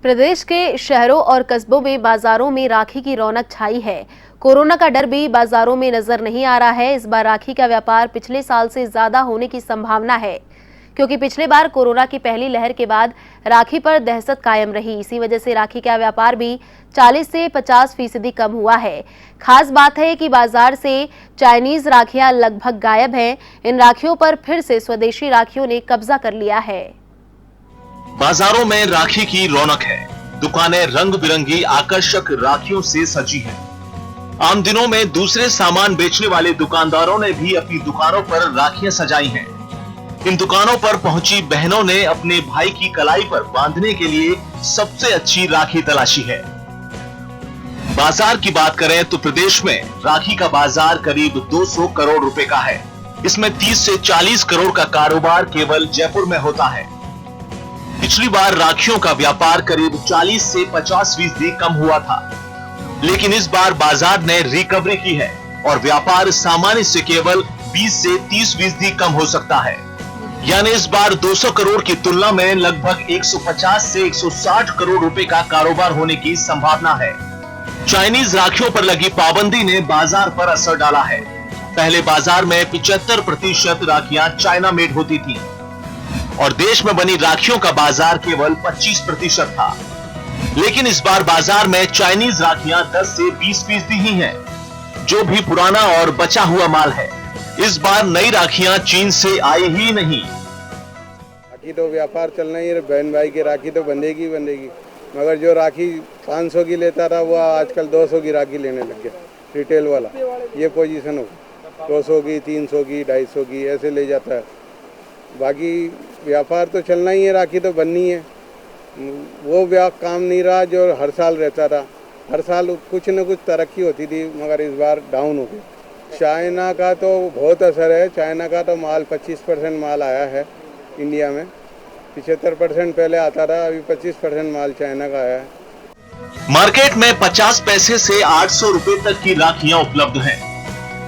प्रदेश के शहरों और कस्बों में बाजारों में राखी की रौनक छाई है। कोरोना का डर भी बाजारों में नजर नहीं आ रहा है। इस बार राखी का व्यापार पिछले साल से ज्यादा होने की संभावना है, क्योंकि पिछले बार कोरोना की पहली लहर के बाद राखी पर दहशत कायम रही। इसी वजह से राखी का व्यापार भी 40 से 50% कम हुआ है। खास बात है कि बाजार से चाइनीज राखियां लगभग गायब हैं। इन राखियों पर फिर से स्वदेशी राखियों ने कब्जा कर लिया है। बाजारों में राखी की रौनक है। दुकानें रंग बिरंगी आकर्षक राखियों से सजी हैं। आम दिनों में दूसरे सामान बेचने वाले दुकानदारों ने भी अपनी दुकानों पर राखियां सजाई हैं। इन दुकानों पर पहुंची बहनों ने अपने भाई की कलाई पर बांधने के लिए सबसे अच्छी राखी तलाशी है। बाजार की बात करें तो प्रदेश में राखी का बाजार करीब 200 करोड़ रुपए का है। इसमें 30 से 40 करोड़ का कारोबार केवल जयपुर में होता है। पिछली बार राखियों का व्यापार करीब 40 से 50% कम हुआ था, लेकिन इस बार बाजार ने रिकवरी की है और व्यापार सामान्य से केवल 20 से 30% कम हो सकता है। यानी इस बार 200 करोड़ की तुलना में लगभग 150 से 160 करोड़ रुपए का कारोबार होने की संभावना है। चाइनीज राखियों पर लगी पाबंदी ने बाजार पर असर डाला है। पहले बाजार में 75% राखियां चाइना मेड होती थी और देश में बनी राखियों का बाजार केवल 25% था, लेकिन इस बार बाजार में चाइनीज राखियां 10 से 20% ही हैं, जो भी पुराना और बचा हुआ माल है। इस बार नई राखियां चीन से आई ही नहीं। राखी तो व्यापार चलना ही है, बहन भाई की राखी तो बंधेगी बंधेगी, मगर जो राखी 500 की लेता था वो आजकल 200 की राखी लेने लग गया। रिटेल वाला ये पोजीशन हो, 200 की, 300 की, 250 की ऐसे ले जाता है। बाकी व्यापार तो चलना ही है, राखी तो बननी है। वो काम नहीं रहा जो हर साल रहता था। हर साल कुछ न कुछ तरक्की होती थी, मगर इस बार डाउन हो गई। चाइना का तो बहुत असर है। चाइना का तो माल 25% माल आया है इंडिया में। 75% पहले आता था, अभी 25% माल चाइना का आया है। मार्केट में 50 पैसे से 800 रुपए तक की राखियां उपलब्ध हैं।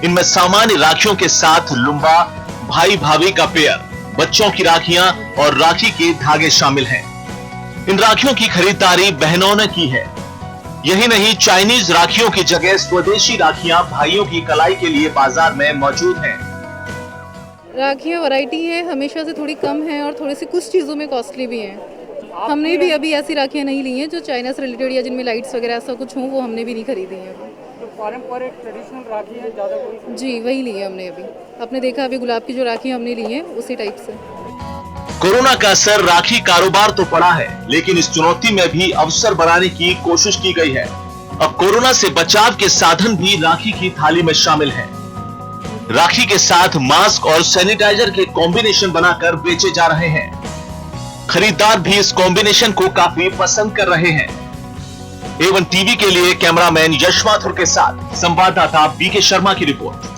इनमें सामान्य राखियों के साथ लुम्बा, भाई भाभी का पेयर, बच्चों की राखियां और राखी के धागे शामिल हैं। इन राखियों की खरीदारी बहनों ने की है। यही नहीं, चाइनीज राखियों की जगह स्वदेशी राखियां भाइयों की कलाई के लिए बाजार में मौजूद हैं। राखियाँ वैरायटी है, हमेशा से थोड़ी कम है और थोड़ी सी कुछ चीज़ों में कॉस्टली भी हैं। हमने भी अभी ऐसी राखियाँ नहीं ली हैं जो चाइना से रिलेटेड या जिनमें लाइट्स वगैरह ऐसा कुछ हो, वो हमने भी नहीं खरीदी हैं। तो पारंपरिक ट्रेडिशनल राखी है ज़्यादा कोई? जी वही ली है हमने अभी। आपने देखा अभी गुलाब की जो राखी हमने ली है उसी टाइप से। कोरोना का असर राखी कारोबार तो पड़ा है, लेकिन इस चुनौती में भी अवसर बनाने की कोशिश की गई है। अब कोरोना से बचाव के साधन भी राखी की थाली में शामिल हैं। राखी के साथ मास्क और सैनिटाइजर के कॉम्बिनेशन बनाकर बेचे जा रहे हैं। खरीदार भी इस कॉम्बिनेशन को काफी पसंद कर रहे हैं। A1 टीवी के लिए कैमरामैन यश माथुर के साथ संवाददाता बीके शर्मा की रिपोर्ट।